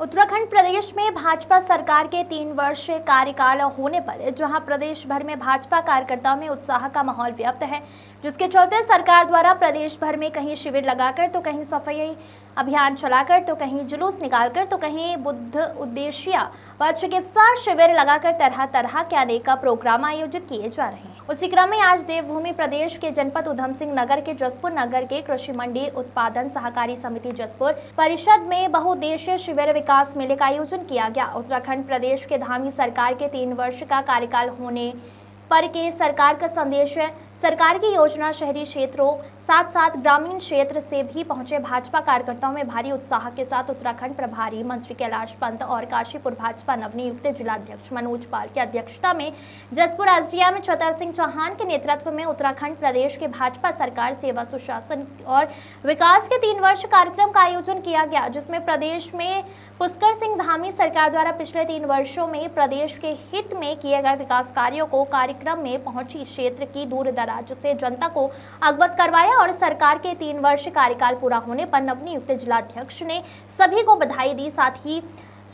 उत्तराखंड प्रदेश में भाजपा सरकार के 3 वर्ष कार्यकाल होने पर जहां प्रदेश भर में भाजपा कार्यकर्ताओं में उत्साह का माहौल व्यक्त है, जिसके चलते सरकार द्वारा प्रदेश भर में कहीं शिविर लगाकर तो कहीं सफाई अभियान चलाकर तो कहीं जुलूस निकालकर तो कहीं बुद्ध उद्देश्य व चिकित्सा शिविर लगाकर तरह तरह के अनेक प्रोग्राम आयोजित किए जा रहे हैं। उसी क्रम में आज देवभूमि प्रदेश के जनपद उधम सिंह नगर के जसपुर नगर के कृषि मंडी उत्पादन सहकारी समिति जसपुर परिषद में बहुउद्देशीय शिविर विकास मेले का आयोजन किया गया। उत्तराखंड प्रदेश के धामी सरकार के 3 वर्ष का कार्यकाल होने पर के सरकार का संदेश है। सरकार की योजना शहरी क्षेत्रों साथ साथ ग्रामीण क्षेत्र से भी पहुंचे भाजपा कार्यकर्ताओं में भारी उत्साह के साथ उत्तराखंड प्रभारी मंत्री कैलाश पंत और काशीपुर भाजपा नवनियुक्त जिलाध्यक्ष मनोज पाल की अध्यक्षता में जसपुर एसडीएम छतर सिंह चौहान के नेतृत्व में उत्तराखंड प्रदेश के भाजपा सरकार सेवा सुशासन और विकास के 3 वर्ष कार्यक्रम का आयोजन किया गया, जिसमें प्रदेश में पुष्कर सिंह धामी सरकार द्वारा पिछले 3 वर्षों में प्रदेश के हित में किए गए विकास कार्यों को कार्यक्रम में पहुंची क्षेत्र की दूर दराज से जनता को अवगत करवाया और सरकार के 3 वर्ष कार्यकाल पूरा होने पर नवनियुक्त जिलाध्यक्ष ने सभी को बधाई दी। साथ ही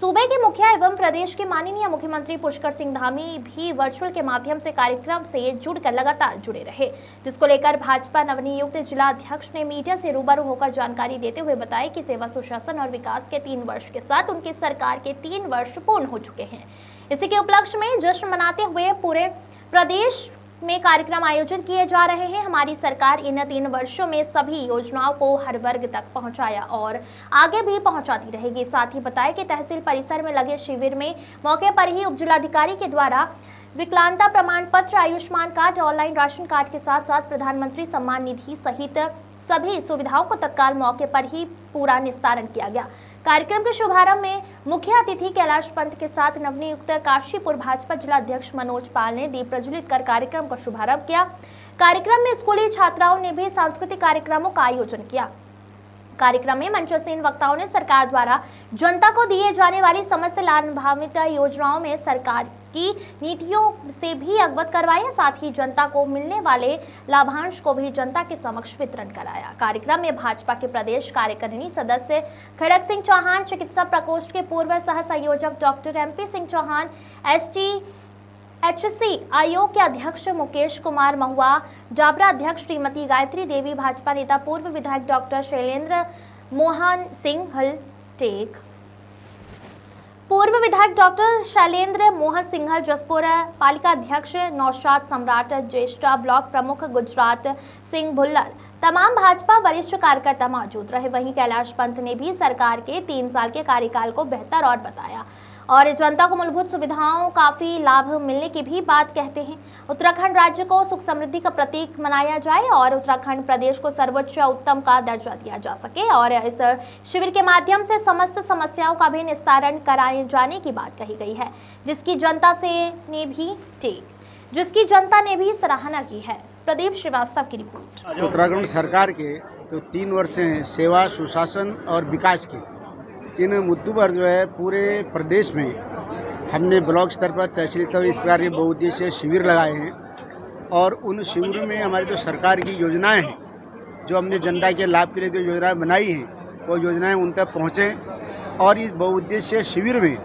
सूबे के मुखिया एवं प्रदेश के माननीय मुख्यमंत्री पुष्कर सिंह धामी भी वर्चुअल के माध्यम से कार्यक्रम से जुड़कर लगातार जुड़े रहे, जिसको लेकर भाजपा नवनियुक्त जिलाध्यक्ष ने मीडिया से रूबरू होकर जानकारी देते हुए बताया कि सेवा सुशासन और विकास के 3 वर्ष के साथ उनकी सरकार के 3 वर्ष पूर्ण हो चुके हैं। इसी के उपलक्ष्य में जश्न मनाते हुए पूरे प्रदेश में कार्यक्रम आयोजित किए जा रहे हैं। हमारी सरकार इन 3 वर्षों में सभी योजनाओं को हर वर्ग तक पहुंचाया और आगे भी पहुंचाती रहेगी। साथ ही बताया कि तहसील परिसर में लगे शिविर में मौके पर ही उप जिलाधिकारी के द्वारा विकलांगता प्रमाण पत्र, Ayushman card, online ration card के साथ साथ प्रधानमंत्री सम्मान निधि सहित सभी सुविधाओं को तत्काल मौके पर ही पूरा निस्तारण किया गया। कार्यक्रम के शुभारंभ में मुख्य अतिथि कैलाश पंत के साथ नवनियुक्त काशीपुर भाजपा जिलाध्यक्ष मनोज पाल ने दीप प्रज्वलित कर कार्यक्रम का शुभारंभ किया। कार्यक्रम में स्कूली छात्राओं ने भी सांस्कृतिक कार्यक्रमों का आयोजन किया। कार्यक्रम में मंचस्थ वक्ताओं ने सरकार द्वारा जनता को दिए जाने वाली समस्त लाभान्वित योजनाओं में सरकार की नीतियों से भी अवगत करवाया। साथ ही जनता को मिलने वाले लाभांश को भी जनता के समक्ष वितरण कराया। कार्यक्रम में भाजपा के प्रदेश कार्यकारिणी सदस्य खड़क सिंह चौहान, चिकित्सा प्रकोष्ठ के पूर्व सह संयोजक doctor MP Singh Chauhan, STHC आयोग के अध्यक्ष मुकेश कुमार महुआ, डाबरा अध्यक्ष श्रीमती गायत्री देवी, भाजपा नेता पूर्व विधायक डॉक्टर शैलेंद्र मोहन सिंघल टेक, पूर्व विधायक डॉक्टर शैलेंद्र मोहन सिंघल, जसपुर पालिका अध्यक्ष नौशाद सम्राट, ज्येष्ठ ब्लॉक प्रमुख गुजरात सिंह भुल्लर, तमाम भाजपा वरिष्ठ कार्यकर्ता मौजूद रहे। वहीं कैलाश पंत ने भी सरकार के 3 साल के कार्यकाल को बेहतर और बताया और जनता को मूलभूत सुविधाओं काफी लाभ मिलने की भी बात कहते हैं। उत्तराखंड राज्य को सुख समृद्धि का प्रतीक मनाया जाए और उत्तराखंड प्रदेश को सर्वोच्च उत्तम का दर्जा दिया जा सके और इस शिविर के माध्यम से समस्त समस्याओं का भी निस्तारण कराए जाने की बात कही गई है, जिसकी जनता ने भी सराहना की है। प्रदीप श्रीवास्तव की रिपोर्ट। उत्तराखंड सरकार के तो 3 वर्ष हैं सेवा, सुशासन और विकास के। इन मुद्दों पर जो है पूरे प्रदेश में हमने ब्लॉक स्तर पर, तहसील स्तर पर इस प्रकार के बहुउद्देशीय शिविर लगाए हैं और उन शिविरों में हमारी जो सरकार की योजनाएं हैं, जो हमने जनता के लाभ के लिए जो योजनाएं बनाई हैं, वो योजनाएं उन तक पहुँचें और इस बहुउद्देशीय शिविर में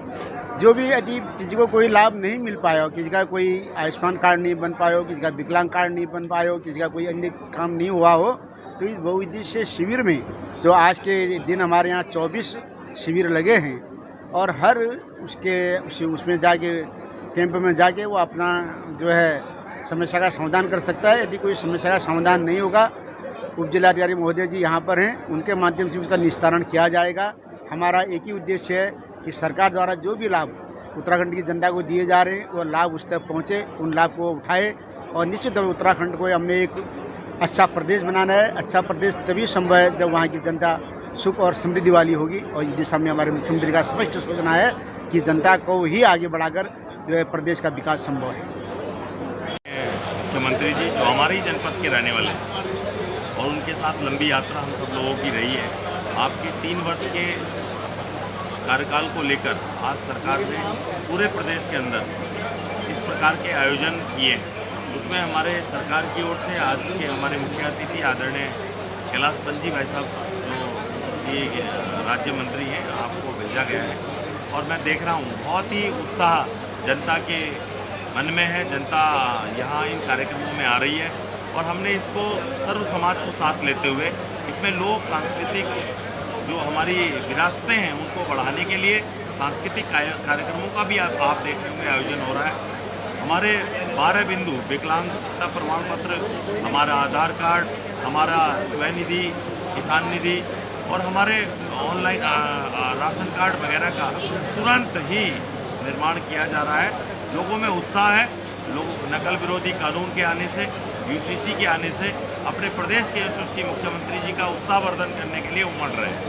जो भी यदि किसी को कोई लाभ नहीं मिल पाया हो, किसी का कोई आयुष्मान कार्ड नहीं बन पाया हो, किसी का विकलांग कार्ड नहीं बन पाया हो, किसी का कोई अन्य काम नहीं हुआ हो, तो इस बहुउद्देशीय शिविर में जो आज के दिन हमारे यहाँ 24 शिविर लगे हैं और हर उसमें जाके कैंप में जाके वो अपना जो है समस्या का समाधान कर सकता है। यदि कोई समस्या का समाधान नहीं होगा, उप जिलाधिकारी महोदय जी यहाँ पर हैं, उनके माध्यम से उसका निस्तारण किया जाएगा। हमारा एक ही उद्देश्य है कि सरकार द्वारा जो भी लाभ उत्तराखंड की जनता को दिए जा रहे हैं वो लाभ उस तक पहुँचे, उन लाभ को उठाए और निश्चित तौर पर उत्तराखंड को हमने एक अच्छा प्रदेश बनाना है। अच्छा प्रदेश तभी संभव है जब वहाँ की जनता सुख और समृद्धि वाली होगी और इस दिशा में हमारे मुख्यमंत्री का स्पष्ट सूचना है कि जनता को ही आगे बढ़ाकर जो है प्रदेश का विकास संभव है। मुख्यमंत्री जी जो हमारे ही जनपद के रहने वाले हैं और उनके साथ लंबी यात्रा हम सब लोगों की रही है। आपके 3 वर्ष के कार्यकाल को लेकर आज सरकार ने पूरे प्रदेश के अंदर इस प्रकार के आयोजन किए हैं। उसमें हमारे सरकार की ओर से आज के हमारे मुख्य अतिथि आदरणीय कैलाश पंत जी भाई साहब की राज्य मंत्री हैं, आपको भेजा गया है और मैं देख रहा हूँ बहुत ही उत्साह जनता के मन में है। जनता यहाँ इन कार्यक्रमों में आ रही है और हमने इसको सर्व समाज को साथ लेते हुए इसमें लोक सांस्कृतिक जो हमारी विरासतें हैं उनको बढ़ाने के लिए सांस्कृतिक कार्यक्रमों का भी आप देख रहे होंगे आयोजन हो रहा है। हमारे 12 बिंदु विकलांगता प्रमाण पत्र, हमारा आधार कार्ड, हमारा स्वनिधि, किसान निधि और हमारे ऑनलाइन राशन कार्ड वगैरह का तुरंत ही निर्माण किया जा रहा है। लोगों में उत्साह है। लोग नकल विरोधी कानून के आने से, यूसीसी के आने से अपने प्रदेश के यशस्वी मुख्यमंत्री जी का उत्साहवर्धन करने के लिए उमड़ रहे हैं।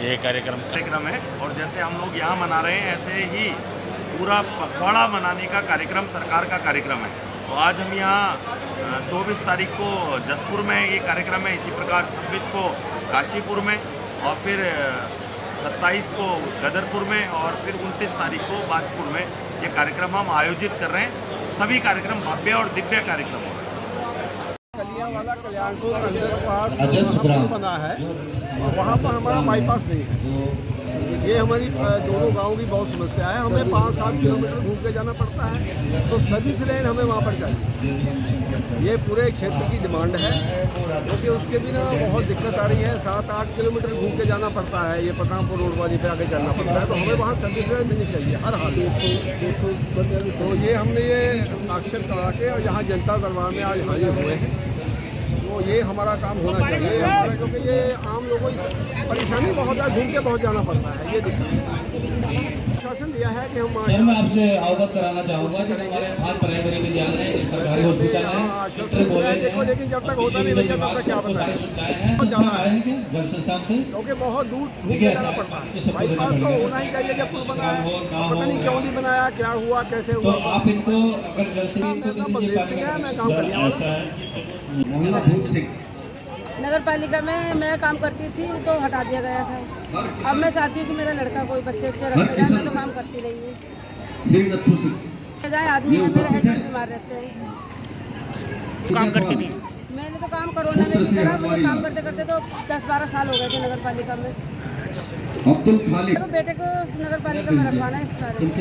ये कार्यक्रम है और जैसे हम लोग यहाँ मना रहे हैं ऐसे ही पूरा पखवाड़ा मनाने का कार्यक्रम सरकार का कार्यक्रम है। तो आज हम यहाँ 24 तारीख को जसपुर में ये कार्यक्रम है, इसी प्रकार 26 को काशीपुर में और फिर 27 को गदरपुर में और फिर 29 तारीख को बाजपुर में ये कार्यक्रम हम आयोजित कर रहे हैं। सभी कार्यक्रम भव्य और दिव्य कार्यक्रम हो रहे हैं। कलियावाला कल्याणपुर अंदर पास बना है, वहाँ पर हमारा बाईपास नहीं है। ये हमारी दोनों गाँव की बहुत समस्या है। हमें 5-7 किलोमीटर घूम के जाना पड़ता है, तो सर्विस लेन हमें वहाँ पर चाहिए। ये पूरे क्षेत्र की डिमांड है, क्योंकि उसके बिना बहुत दिक्कत आ रही है। 7-8 किलोमीटर घूम के जाना पड़ता है, ये पतामपुर रोड वाली पे आगे चलना पड़ता है, तो हमें वहाँ सर्विस लेन मिलनी चाहिए हर हाल में। तो ये हमने ये अक्षर करा के और यहाँ जनता दरबार में आज हाजिर हुए हैं। तो ये हमारा काम होना चाहिए हमारा, क्योंकि ये आम लोगों की परेशानी बहुत है, घूम के बहुत जाना पड़ता है। ये दिक्कत शासन दिया है कि हम सर मैं आपसे अवगत कराना चाहूँगा कि हमारे 5 प्राइमरी विद्यालय है, सरकारी हॉस्पिटल है, देखो, लेकिन जब तक होता नहीं भैया तब तक क्या बताएं। बहुत जाना है क्योंकि बहुत दूर घूम के जाना पड़ता है। बाईपास तो होना ही चाहिए। जब पुल बना है पता नहीं क्यों नहीं बनाया, क्या हुआ, कैसे हुआ। आप इनको अगर जल से बलदेव सिंह है, मैं काम करिए नगर पालिका में मैं काम करती थी तो हटा दिया गया था। अब मैं चाहती हूँ कि मेरा लड़का कोई बच्चे अच्छे रखते जाए। मैं तो काम करती रही हूँ। जाए आदमी है मेरे हस्बैंड बीमार रहते हैं। काम करती थी। मैंने तो काम कोरोना में भी करा। मुझे काम करते करते तो 10-12 साल हो गए थे नगर पालिका में। तो बेटे को नगर पालिका में रखवाना है इस बारे में।